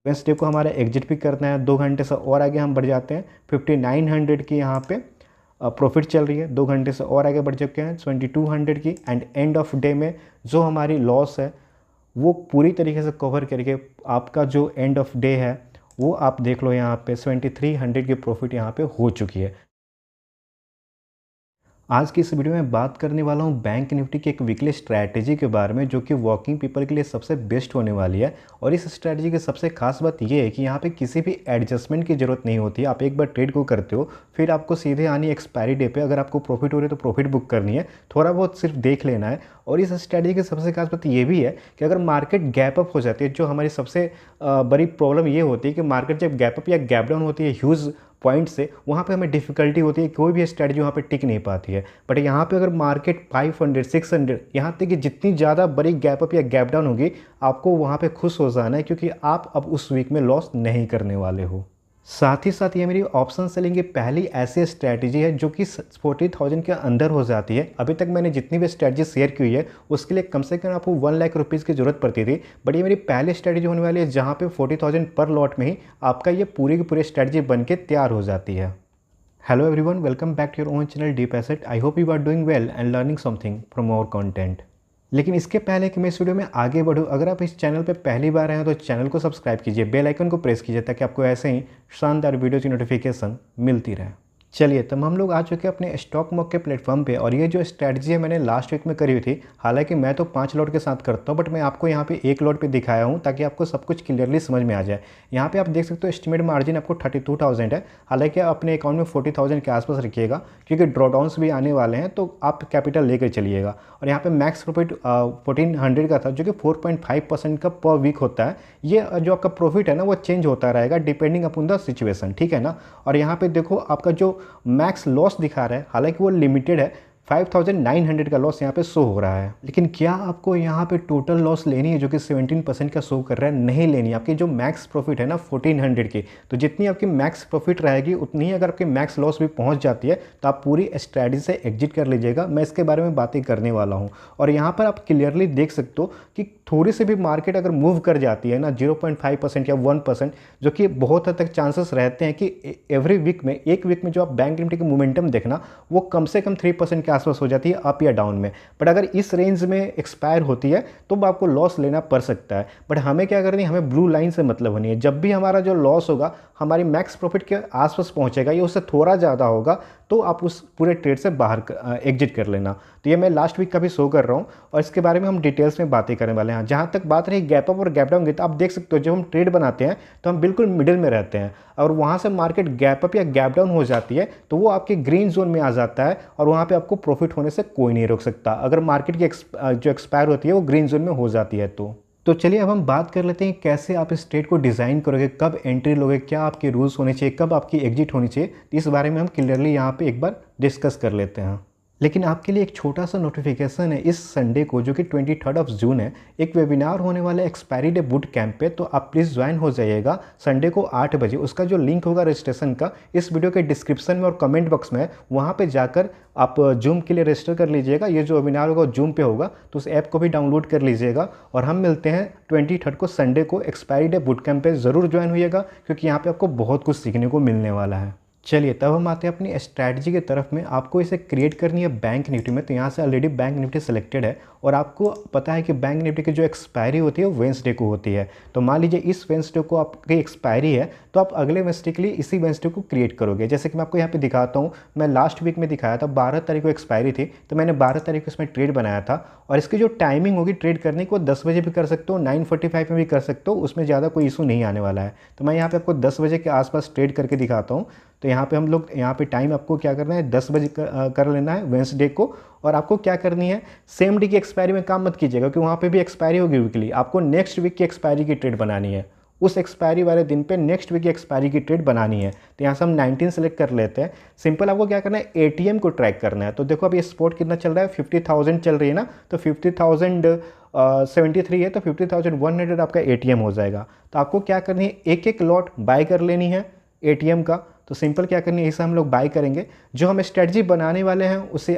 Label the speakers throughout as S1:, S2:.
S1: Wednesday को हमारा exit भी करना है। 2 घंटे से और आगे हम बढ़ जाते हैं, 5900 की यहाँ पे प्रॉफिट चल रही है। 2 घंटे से और आगे बढ़ चुके हैं 2200 की। एंड एंड ऑफ डे में जो हमारी लॉस है वो पूरी तरीके से कवर करके आपका जो एंड ऑफ डे है वो आप देख लो, यहाँ पे 2300 की प्रॉफिट यहाँ पे हो चुकी है। आज की इस वीडियो में बात करने वाला हूँ बैंक निफ्टी की एक वीकली स्ट्रैटेजी के बारे में, जो कि वर्किंग पीपल के लिए सबसे बेस्ट होने वाली है। और इस स्ट्रैटेजी की सबसे खास बात यह है कि यहाँ पे किसी भी एडजस्टमेंट की ज़रूरत नहीं होती है। आप एक बार ट्रेड को करते हो, फिर आपको सीधे आनी एक्सपायरी डे पे, अगर आपको प्रॉफिट हो रही है तो प्रॉफिट बुक करनी है, थोड़ा बहुत सिर्फ देख लेना है। और इस स्ट्रैटेजी की सबसे खास बात ये भी है कि अगर मार्केट गैप अप हो जाती है, जो हमारी सबसे बड़ी प्रॉब्लम ये होती है कि मार्केट जब गैप अप या गैप डाउन होती है ह्यूज पॉइंट से, वहाँ पे हमें डिफिकल्टी होती है, कोई भी स्ट्रैटेजी वहाँ पे टिक नहीं पाती है। बट यहाँ पे अगर मार्केट 500 600 यहाँ तक कि जितनी ज़्यादा बड़ी गैप अप या गैप डाउन होगी, आपको वहाँ पे खुश हो जाना है, क्योंकि आप अब उस वीक में लॉस नहीं करने वाले हो। साथ ही साथ ये मेरी ऑप्शन सेलिंग की पहली ऐसी स्ट्रैटेजी है जो कि 40,000 के अंदर हो जाती है। अभी तक मैंने जितनी भी स्ट्रैटेजी शेयर की हुई है उसके लिए कम से कम आपको 1 लाख रुपीज़ की ज़रूरत पड़ती थी, बट ये मेरी पहली स्ट्रैटेजी होने वाली है जहाँ पे 40,000 पर लॉट में ही आपका ये पूरी की पूरी स्ट्रैटेजी बन के तैयार हो जाती है। Hello everyone, welcome back to your own channel deep asset. I hope you are doing well and learning something from our content. लेकिन इसके पहले कि मैं इस वीडियो में आगे बढ़ूँ, अगर आप इस चैनल पर पहली बार आए हैं तो चैनल को सब्सक्राइब कीजिए, बेल आइकन को प्रेस कीजिए, ताकि आपको ऐसे ही शानदार वीडियो की नोटिफिकेशन मिलती रहे। चलिए, तब हम लोग आ चुके हैं अपने स्टॉक मॉक के प्लेटफॉर्म पे। और ये जो स्ट्रैटेजी है मैंने लास्ट वीक में करी हुई थी। हालांकि मैं तो 5 लॉट के साथ करता हूँ, बट मैं आपको यहाँ पे 1 लॉट पे दिखाया हूँ ताकि आपको सब कुछ क्लियरली समझ में आ जाए। यहाँ पे आप देख सकते हो एस्टिमेट मार्जिन आपको 32,000 है। हालांकि आप अपने अकाउंट में 40,000 के आसपास रखिएगा, क्योंकि ड्रॉडाउन्स भी आने वाले हैं, तो आप कैपिटल लेकर चलिएगा। और यहाँ पे मैक्स प्रॉफिट 1400 का था, जो कि 4.5% का पर वीक होता है। ये जो आपका प्रॉफिट है ना, वो चेंज होता रहेगा डिपेंडिंग अपॉन द सिचुएशन, ठीक है ना। और यहाँ पे देखो आपका जो मैक्स लॉस दिखा रहा है, हालांकि वो लिमिटेड है, 5,900 का लॉस यहाँ पे शो हो रहा है। लेकिन क्या आपको यहाँ पे टोटल लॉस लेनी है जो कि 17% का शो कर रहा है? नहीं लेनी है। आपकी जो मैक्स प्रॉफिट है ना 1400 की, तो जितनी आपकी मैक्स प्रॉफिट रहेगी उतनी ही अगर आपकी मैक्स लॉस भी पहुँच जाती है तो आप पूरी स्ट्रैटेजी से एग्जिट कर लीजिएगा। मैं इसके बारे में बातें करने वाला हूँ। और यहाँ पर आप क्लियरली देख सकते हो कि थोड़ी सी भी मार्केट अगर मूव कर जाती है ना 0.5% या 1%, जो कि बहुत हद तक चांसेस रहते हैं कि एवरी वीक में, एक वीक में जो आप बैंक निफ्टी की मोमेंटम देखना वो कम से कम 3% के आसपास हो जाती है अप या डाउन में। बट अगर इस रेंज में एक्सपायर होती है तो आपको लॉस लेना पड़ सकता है। बट हमें क्या करनी है, हमें ब्लू लाइन से मतलब होनी है। जब भी हमारा जो लॉस होगा हमारी मैक्स प्रॉफिट के आसपास पहुंचेगा या उससे थोड़ा ज़्यादा होगा, तो आप उस पूरे ट्रेड से बाहर एग्जिट कर लेना। तो ये मैं लास्ट वीक का भी शो कर रहा हूँ और इसके बारे में हम डिटेल्स में बातें करने वाले हैं। जहाँ तक बात रही गैप अप और गैप डाउन की, तो आप देख सकते हो जब हम ट्रेड बनाते हैं तो हम बिल्कुल मिडिल में रहते हैं, और वहाँ से मार्केट गैप अप या गैप डाउन हो जाती है तो वो आपके ग्रीन जोन में आ जाता है, और वहाँ पे आपको प्रॉफिट होने से कोई नहीं रोक सकता अगर मार्केट की जो एक्सपायर होती है वो ग्रीन जोन में हो जाती है। तो चलिए अब हम बात कर लेते हैं कैसे आप इस ट्रेड को डिज़ाइन करोगे, कब एंट्री लोगे, क्या आपके रूल्स होने चाहिए, कब आपकी एग्जिट होनी चाहिए। इस बारे में हम क्लियरली यहाँ पे एक बार डिस्कस कर लेते हैं। लेकिन आपके लिए एक छोटा सा नोटिफिकेशन है, इस संडे को जो कि 23 जून है, एक वेबिनार होने वाला है एक्सपायरी डे बूट कैंप पे। तो आप प्लीज़ ज्वाइन हो जाइएगा संडे को 8 बजे। उसका जो लिंक होगा रजिस्ट्रेशन का इस वीडियो के डिस्क्रिप्शन में और कमेंट बॉक्स में है, वहाँ पे जाकर आप जूम के लिए रजिस्टर कर लीजिएगा। ये जो वेबिनार होगा जूम पे होगा, तो उस ऐप को भी डाउनलोड कर लीजिएगा। और हम मिलते हैं 23 को संडे को एक्सपायरी डे बूट कैंप पे। ज़रूर ज्वाइन होइएगा, क्योंकि यहाँ पे आपको बहुत कुछ सीखने को मिलने वाला है। चलिए तब हम आते हैं अपनी स्ट्रैटेजी की तरफ में। आपको इसे क्रिएट करनी है बैंक निफ्टी में। तो यहाँ से ऑलरेडी बैंक निफ्टी सेलेक्टेड है, और आपको पता है कि बैंक निफ्टी की जो एक्सपायरी होती है वो वेंसडे को होती है। तो मान लीजिए इस वेंसडे को आपकी एक्सपायरी है, तो आप अगले वेंसडे के लिए इसी वेंसडे को क्रिएट करोगे। जैसे कि मैं आपको यहाँ पे दिखाता हूँ, मैं लास्ट वीक में दिखाया था 12 तारीख को एक्सपायरी थी, तो मैंने 12 तारीख को इसमें ट्रेड बनाया था। और इसकी जो टाइमिंग होगी ट्रेड करने की वो 10 बजे भी कर सकते हो, 9:45 में भी कर सकते हो, उसमें ज़्यादा कोई इशू नहीं आने वाला है। तो मैं यहाँ पे आपको 10 बजे के आसपास ट्रेड करके दिखाता हूँ। तो यहाँ पे हम लोग यहाँ पे टाइम आपको क्या करना है, 10 बजे कर लेना है वेंसडे को। और आपको क्या करनी है, सेम डे की एक्सपायरी में काम मत कीजिएगा, क्योंकि वहाँ पे भी एक्सपायरी होगी वीकली। आपको नेक्स्ट वीक की एक्सपायरी की ट्रेड बनानी है, उस एक्सपायरी वाले दिन पे नेक्स्ट वीक की एक्सपायरी की ट्रेड बनानी है। तो यहाँ से हम 19 सेलेक्ट कर लेते हैं। सिंपल आपको क्या करना है, एटीएम को ट्रैक करना है। तो देखो अब ये स्पॉट कितना चल रहा है, 50,000 चल रही है ना, तो 50,073 है, तो 50,100 आपका एटीएम हो जाएगा। तो आपको क्या करनी है, एक एक लॉट बाय कर लेनी है एटीएम का। तो सिंपल क्या करनी है, इसे हम लोग बाय करेंगे। जो हम स्ट्रेटजी बनाने वाले हैं उसे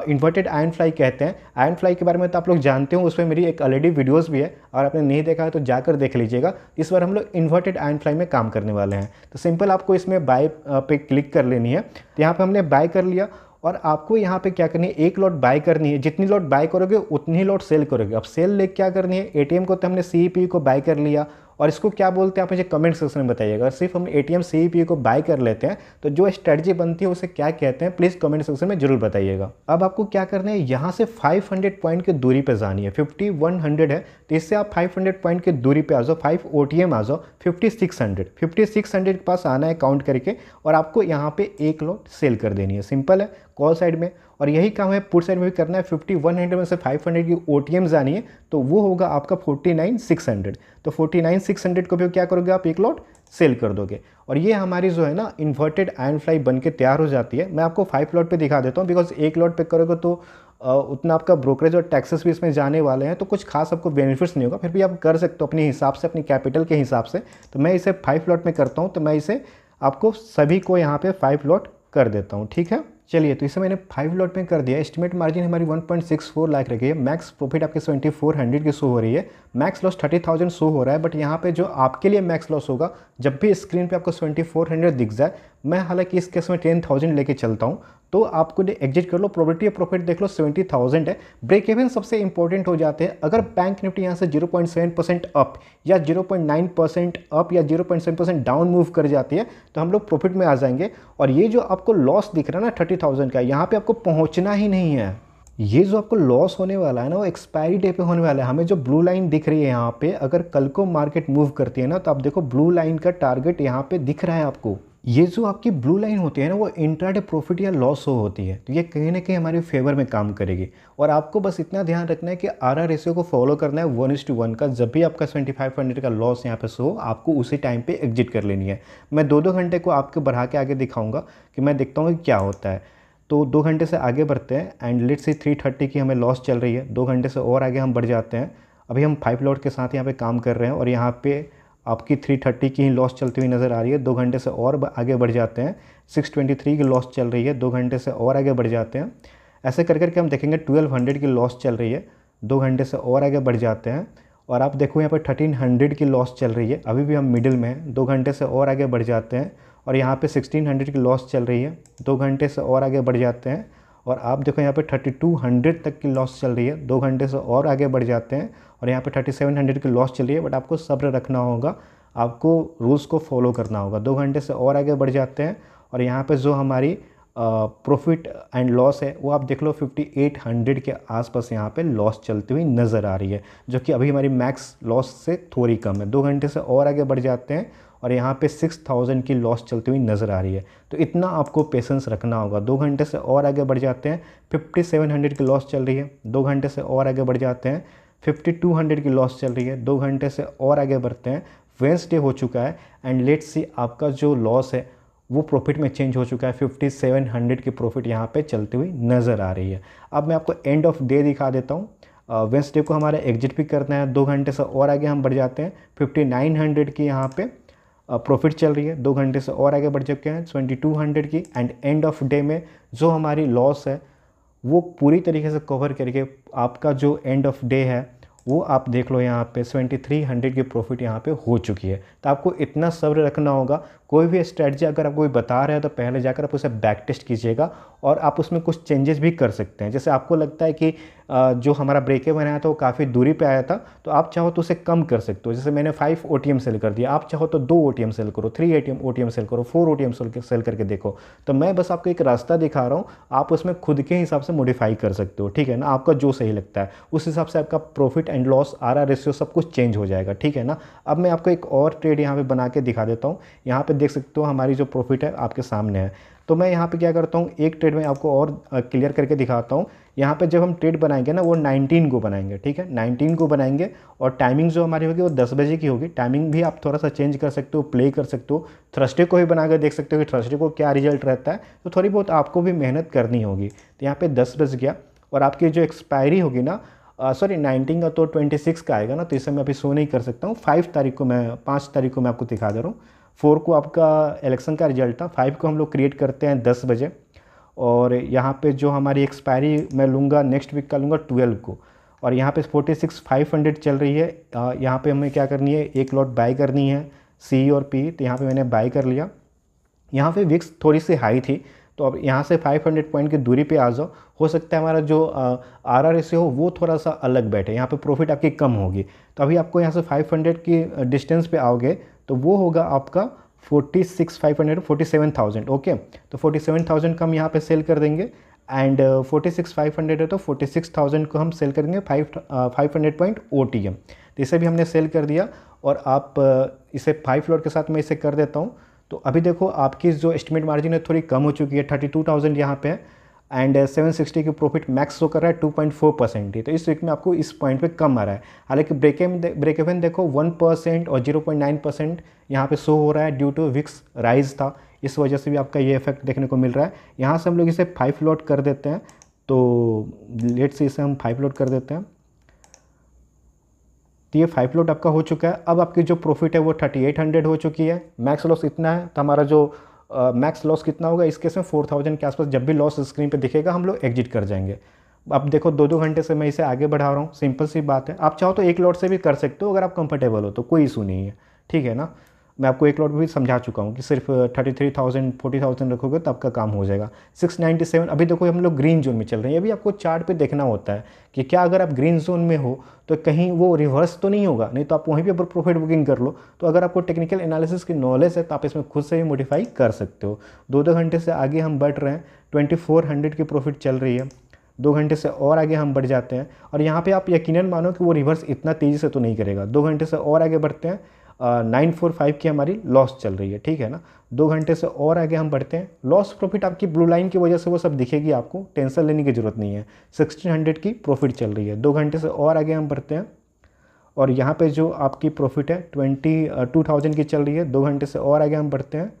S1: इन्वर्टेड आयरन फ्लाई कहते हैं। आयरन फ्लाई के बारे में तो आप लोग जानते हो, उसमें मेरी एक ऑलरेडी वीडियोस भी है, और आपने नहीं देखा है तो जाकर देख लीजिएगा। इस बार हम लोग इन्वर्टेड आयरन फ्लाई में काम करने वाले हैं। तो सिंपल आपको इसमें बाय पे क्लिक कर लेनी है। तो यहाँ पे हमने बाय कर लिया, और आपको यहाँ पे क्या करनी है, एक लॉट बाय करनी है। जितनी लॉट बाय करोगे उतनी लॉट सेल करोगे। अब सेल ले क्या करनी है, एटीएम को तो हमने सीईपी को बाय कर लिया, और इसको क्या बोलते हैं आप मुझे कमेंट सेक्शन में बताइएगा। सिर्फ हम एटीएम सीईपी को बाय कर लेते हैं तो जो स्ट्रेटजी बनती है उसे क्या कहते हैं, प्लीज़ कमेंट सेक्शन में जरूर बताइएगा। अब आपको क्या करना है, यहाँ से 500 पॉइंट की दूरी पे जानी है। 5100 है तो इससे आप 500 पॉइंट की दूरी पे आ जाओ, 5 OTM आ जाओ। 5600 के पास आना है काउंट करके, और आपको यहाँ पे एक लॉट सेल कर देनी है। सिंपल है, कॉल साइड में। और यही काम है पुट साइड में भी करना है। 5100 में से 500 की OTM आनी है, तो वो होगा आपका 49600। तो 49600 को भी क्या करोगे आप, एक लॉट सेल कर दोगे। और ये हमारी जो है ना इन्वर्टेड आयरन फ्लाई बन के तैयार हो जाती है। मैं आपको 5 लॉट पे दिखा देता हूँ, बिकॉज एक लॉट पे करोगे तो उतना आपका ब्रोकरेज और टैक्सेस भी इसमें जाने वाले हैं, तो कुछ खास आपको बेनिफिट्स नहीं होगा। फिर भी आप कर सकते हो अपने हिसाब से, अपनी कैपिटल के हिसाब से। तो मैं इसे 5 लॉट में करता हूँ, तो मैं इसे आपको सभी को यहाँ पे 5 लॉट कर देता हूँ, ठीक है। चलिए, तो इसे मैंने 5 लॉट में कर दिया। एस्टिमेट मार्जिन हमारी 1.64 लाख रखी है। मैक्स प्रॉफिट आपके 7400 की शो हो रही है। मैक्स लॉस 30,000 शो हो रहा है, बट यहाँ पे जो आपके लिए मैक्स लॉस होगा, जब भी स्क्रीन पे आपको 7400 दिख जाए, मैं हालांकि इस केस में 10,000 लेके चलता हूँ, तो आपको एग्जिट कर लो। प्रोबेबिलिटी ऑफ प्रॉफिट देख लो 70,000 है। ब्रेक इवन सबसे इंपॉर्टेंट हो जाते हैं। अगर बैंक निफ्टी यहाँ से 0.7% अप या 0.9% अप या 0.7% डाउन मूव कर जाती है, तो हम लोग प्रॉफिट में आ जाएंगे। और ये जो आपको लॉस दिख रहा है ना 30,000 का, यहाँ पे आपको पहुँचना ही नहीं है। ये जो आपको लॉस होने वाला है ना, वो एक्सपायरी डे पे होने वाला है। हमें जो ब्लू लाइन दिख रही है यहाँ पे, अगर कल को मार्केट मूव करती है ना, तो आप देखो ब्लू लाइन का टारगेट यहाँ पे दिख रहा है आपको। ये जो आपकी ब्लू लाइन होती है ना, वो इंट्राडे प्रॉफिट या लॉस हो होती है, तो ये कहीं ना कहीं हमारे फेवर में काम करेगी। और आपको बस इतना ध्यान रखना है कि RR रेशियो को फॉलो करना है 1:1 का। जब भी आपका 2500 का लॉस यहाँ पे शो, आपको उसी टाइम पे एग्जिट कर लेनी है। मैं 2-2 घंटे को आपको बढ़ा के आगे दिखाऊंगा कि मैं देखता हूँ कि क्या होता है। तो 2 घंटे से आगे बढ़ते हैं, एंड लेट्स से 330 की हमें लॉस चल रही है। 2 घंटे से और आगे हम बढ़ जाते हैं। अभी हम 5 लॉट के साथ यहाँ पे काम कर रहे हैं, और यहाँ पे आपकी 330 की ही लॉस चलती हुई नज़र आ रही है। 2 घंटे से और आगे बढ़ जाते हैं। 623 की लॉस चल रही है। 2 घंटे से और आगे बढ़ जाते हैं। ऐसे कर करके हम देखेंगे 1200 की लॉस चल रही है। 2 घंटे से और आगे बढ़ जाते हैं, और आप देखो यहाँ पर 1300 की लॉस चल रही है। अभी भी हम मिडिल में हैं। 2 घंटे से और आगे बढ़ जाते हैं, और यहाँ पे 1600 की लॉस चल रही है। 2 घंटे से और आगे बढ़ जाते हैं, और आप देखो यहाँ पे 3200 तक की लॉस चल रही है। 2 घंटे से और आगे बढ़ जाते हैं, और यहाँ पे 3700 की लॉस चल रही है। बट आपको सब्र रखना होगा, आपको रूल्स को फॉलो करना होगा। 2 घंटे से और आगे बढ़ जाते हैं, और यहाँ पे जो हमारी प्रॉफिट एंड लॉस है, वो आप देख लो 5800 के आसपास यहाँ पे लॉस चलती हुई नज़र आ रही है, जो कि अभी हमारी मैक्स लॉस से थोड़ी कम है। 2 घंटे से और आगे बढ़ जाते हैं, और यहाँ पे 6000 की लॉस चलती हुई नज़र आ रही है। तो इतना आपको पेशेंस रखना होगा। 2 घंटे से और आगे बढ़ जाते हैं, 5700 की लॉस चल रही है। 2 घंटे से और आगे बढ़ जाते हैं, 5200 की लॉस चल रही है। 2 घंटे से और आगे बढ़ते हैं, वेंसडे हो चुका है, एंड लेट्स सी आपका जो लॉस है वो प्रॉफिट में चेंज हो चुका है। 5700 की प्रॉफिट यहाँ पे चलती हुई नज़र आ रही है। अब मैं आपको एंड ऑफ डे दिखा देता हूँ। वेंसडे को हमारा एग्जिट भी करना है। 2 घंटे से और आगे हम बढ़ जाते हैं, 5900 की यहाँ पे प्रॉफिट चल रही है। 2 घंटे से और आगे बढ़ चुके हैं 2200 की, एंड एंड ऑफ डे में जो हमारी लॉस है वो पूरी तरीके से कवर करके आपका जो एंड ऑफ डे है वो आप देख लो, यहाँ पे 7300 की प्रॉफिट यहाँ पे हो चुकी है। तो आपको इतना सब्र रखना होगा। कोई भी स्ट्रेटजी अगर आपको कोई बता रहा है तो पहले जाकर आप उसे बैक टेस्ट कीजिएगा, और आप उसमें कुछ चेंजेस भी कर सकते हैं। जैसे आपको लगता है कि जो हमारा ब्रेक इवन आया था वो काफ़ी दूरी पे आया था, तो आप चाहो तो उसे कम कर सकते हो। जैसे मैंने 5 OTM सेल कर दिया, आप चाहो तो 2 OTM सेल करो, 3 OTM सेल करो, 4 OTM सेल करके देखो। तो मैं बस आपको एक रास्ता दिखा रहा हूँ, आप उसमें खुद के हिसाब से मॉडिफाई कर सकते हो, ठीक है ना। आपका जो सही लगता है उस हिसाब से आपका profit and loss, RR ratio सब कुछ चेंज हो जाएगा, ठीक है ना। अब मैं आपको एक और ट्रेड यहाँ पे बना के दिखा देता हूँ। यहाँ पे देख सकते हो हमारी जो प्रॉफिट है आपके सामने है। तो मैं यहाँ पे क्या करता हूँ, एक ट्रेड में आपको और क्लियर करके दिखाता हूँ। यहाँ पे जब हम ट्रेड बनाएंगे ना, वो 19 को बनाएंगे, ठीक है, 19 को बनाएंगे, और टाइमिंग जो हमारी होगी वो 10 बजे की होगी। टाइमिंग भी आप थोड़ा सा चेंज कर सकते हो, प्ले कर सकते हो। थर्सडे को भी बना कर देख सकते हो कि थर्सडे को क्या रिजल्ट रहता है। तो थोड़ी बहुत आपको भी मेहनत करनी होगी। तो यहाँ पे 10 बज गया, और आपकी जो एक्सपायरी होगी ना, सॉरी 19 का तो 26 का आएगा ना, तो इसे मैं अभी शो नहीं कर सकता हूँ। 5 तारीख को मैं 5 तारीख को मैं आपको दिखा दे रहा हूँ। 4 को आपका इलेक्शन का रिजल्ट था, 5 को हम लोग क्रिएट करते हैं 10 बजे, और यहाँ पे जो हमारी एक्सपायरी मैं लूँगा नेक्स्ट वीक का लूँगा 12 को, और यहाँ पे 46,500 चल रही है। यहाँ पे हमें क्या करनी है, एक लॉट बाय करनी है सी और पी, तो यहाँ पे मैंने बाय कर लिया। यहाँ पे विक्स थोड़ी सी हाई थी, तो अब यहाँ से 500 पॉइंट की दूरी पे आ जाओ, हो सकता है हमारा जो आर से हो वो थोड़ा सा अलग बैठे, यहाँ पे प्रॉफिट आपकी कम होगी। तो अभी आपको यहाँ से 500 की डिस्टेंस पे आओगे तो वो होगा आपका 46,500 47,000। ओके, तो 47,000 का हम यहाँ पे सेल कर देंगे, एंड 46,500 है तो 46,000 को हम सेल करेंगे 500 पॉइंट OTM। तो इसे भी हमने सेल कर दिया, और आप इसे 5 लॉट के साथ मैं इसे कर देता हूँ। तो अभी देखो आपकी जो एस्टिमेट मार्जिन है थोड़ी कम हो चुकी है, 32,000 यहाँ पे है, एंड 760 की प्रॉफिट मैक्स शो कर रहा है 2.4% ही। तो इस वीक में आपको इस पॉइंट पे कम आ रहा है। हालांकि ब्रेक इवन देखो 1% और 0.9% यहाँ पे शो हो रहा है, ड्यू टू विक्स राइज था, इस वजह से भी आपका ये इफेक्ट देखने को मिल रहा है। यहाँ से हम लोग इसे 5 लॉट कर देते हैं, तो लेट्स से इसे हम 5 लॉट कर देते हैं। तो ये 5 लॉट आपका हो चुका है। अब आपकी जो प्रॉफिट है वो 3800 हो चुकी है, मैक्स लॉस इतना है, तो हमारा जो मैक्स लॉस कितना होगा इस केस में 4000 के आसपास। जब भी लॉस स्क्रीन पे दिखेगा हम लोग एग्जिट कर जाएंगे। अब देखो 2-2 घंटे से मैं इसे आगे बढ़ा रहा हूँ, सिंपल सी बात है। आप चाहो तो एक लॉट से भी कर सकते हो, अगर आप कंफर्टेबल हो तो कोई इशू नहीं है, ठीक है ना। मैं आपको एक लॉट भी समझा चुका हूँ कि सिर्फ 33,000 40,000 रखोगे तो आपका काम हो जाएगा। 697 अभी देखो हम लोग ग्रीन जोन में चल रहे हैं। अभी आपको चार्ट पे देखना होता है कि क्या अगर आप ग्रीन जोन में हो तो कहीं वो रिवर्स तो नहीं होगा, नहीं तो आप वहीं पे प्रॉफिट बुकिंग कर लो। तो अगर आपको टेक्निकल एनालिसिस की नॉलेज है तो आप इसमें खुद से भी मॉडिफाई कर सकते हो। 2-2 घंटे से आगे हम बढ़ रहे हैं, 2400 की प्रॉफिट चल रही है। 2 घंटे से और आगे हम बढ़ जाते हैं, और यहाँ पे आप यकीनन मानो कि वो रिवर्स इतना तेज़ी से तो नहीं करेगा। 2 घंटे से और आगे बढ़ते हैं, 945 की हमारी लॉस चल रही है, ठीक है ना। 2 घंटे से और आगे हम बढ़ते हैं, लॉस प्रॉफिट आपकी ब्लू लाइन की वजह से वो सब दिखेगी, आपको टेंशन लेने की ज़रूरत नहीं है। 1600 की प्रॉफिट चल रही है। 2 घंटे से और आगे हम बढ़ते हैं, और यहाँ पे जो आपकी प्रॉफिट है 22,000 की चल रही है। 2 घंटे से और आगे हम बढ़ते हैं,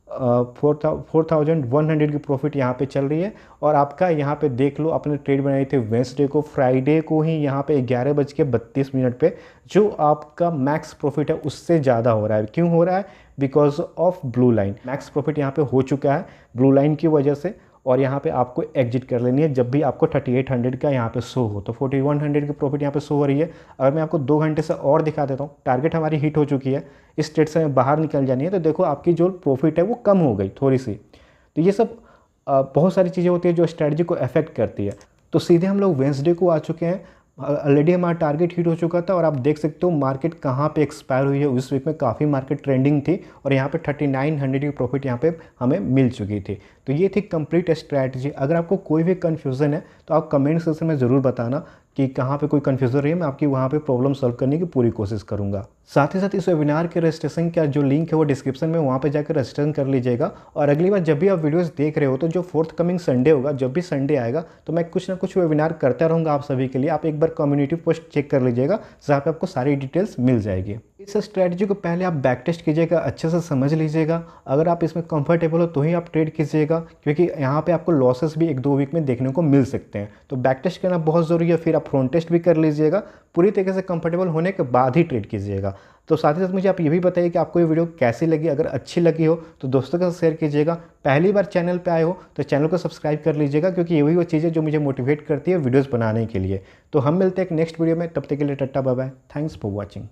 S1: 4,100 की प्रॉफिट यहाँ पे चल रही है। और आपका यहाँ पे देख लो, आपने ट्रेड बनाई थी वेंसडे को, फ्राइडे को ही यहाँ पे 11:32 पे जो आपका मैक्स प्रॉफिट है उससे ज़्यादा हो रहा है। क्यों हो रहा है? Because of blue line. Max profit यहाँ पे हो चुका है ब्लू लाइन की वजह से, और यहाँ पे आपको एग्जिट कर लेनी है जब भी आपको 3800 का यहाँ पे शो हो। तो 4100 की प्रॉफिट यहाँ पे शो हो रही है। अगर मैं आपको 2 घंटे से और दिखा देता हूँ, टारगेट हमारी हिट हो चुकी है, इस ट्रेड से बाहर निकल जानी है। तो देखो आपकी जो प्रॉफिट है वो कम हो गई थोड़ी सी। तो ये सब बहुत सारी चीज़ें होती है जो स्ट्रैटेजी को अफेक्ट करती है। तो सीधे हम लोग वेंसडे को आ चुके हैं, ऑलरेडी हमारा टारगेट हिट हो चुका था, और आप देख सकते हो मार्केट कहाँ पे एक्सपायर हुई है। उस वीक में काफ़ी मार्केट ट्रेंडिंग थी, और यहाँ पे 3900 की प्रॉफिट यहाँ पे हमें मिल चुकी थी। तो ये थी कंप्लीट स्ट्रैटेजी। अगर आपको कोई भी कन्फ्यूज़न है तो आप कमेंट सेक्शन में ज़रूर बताना कि कहाँ पे कोई कन्फ्यूज़न रही है, मैं आपकी वहाँ पे प्रॉब्लम सॉल्व करने की पूरी कोशिश करूँगा। साथ ही साथ इस वेबिनार के रजिस्ट्रेशन का जो लिंक है वो डिस्क्रिप्शन में, वहाँ पे जाकर रजिस्ट्रेशन कर लीजिएगा। और अगली बार जब भी आप वीडियोस देख रहे हो तो जो फोर्थ संडे होगा, जब भी संडे आएगा तो मैं कुछ ना कुछ वेबिनार करता रहूँगा आप सभी के लिए। आप एक बार कम्युनिटी पोस्ट चेक कर लीजिएगा, जहाँ पे आपको सारी डिटेल्स मिल जाएगी। इस स्ट्रैटेजी को पहले आप बैक टेस्ट कीजिएगा, अच्छे से समझ लीजिएगा। अगर आप इसमें कंफर्टेबल हो तो ही आप ट्रेड कीजिएगा, क्योंकि यहाँ पे आपको लॉसेस भी 1-2 वीक में देखने को मिल सकते हैं। तो बैक टेस्ट करना बहुत ज़रूरी है, फिर आप फ्रंट टेस्ट भी कर लीजिएगा। पूरी तरीके से कंफर्टेबल होने के बाद ही ट्रेड कीजिएगा। तो साथ ही साथ मुझे आप ये भी बताइए कि आपको ये वीडियो कैसी लगी। अगर अच्छी लगी हो तो दोस्तों के साथ शेयर कीजिएगा। पहली बार चैनल पे आए हो तो चैनल को सब्सक्राइब कर लीजिएगा, क्योंकि ये वही वो चीज़ें जो मुझे मोटिवेट करती है वीडियोस बनाने के लिए। तो हम मिलते हैं एक नेक्स्ट वीडियो में, तब तक के लिए tata bye bye, thanks for watching.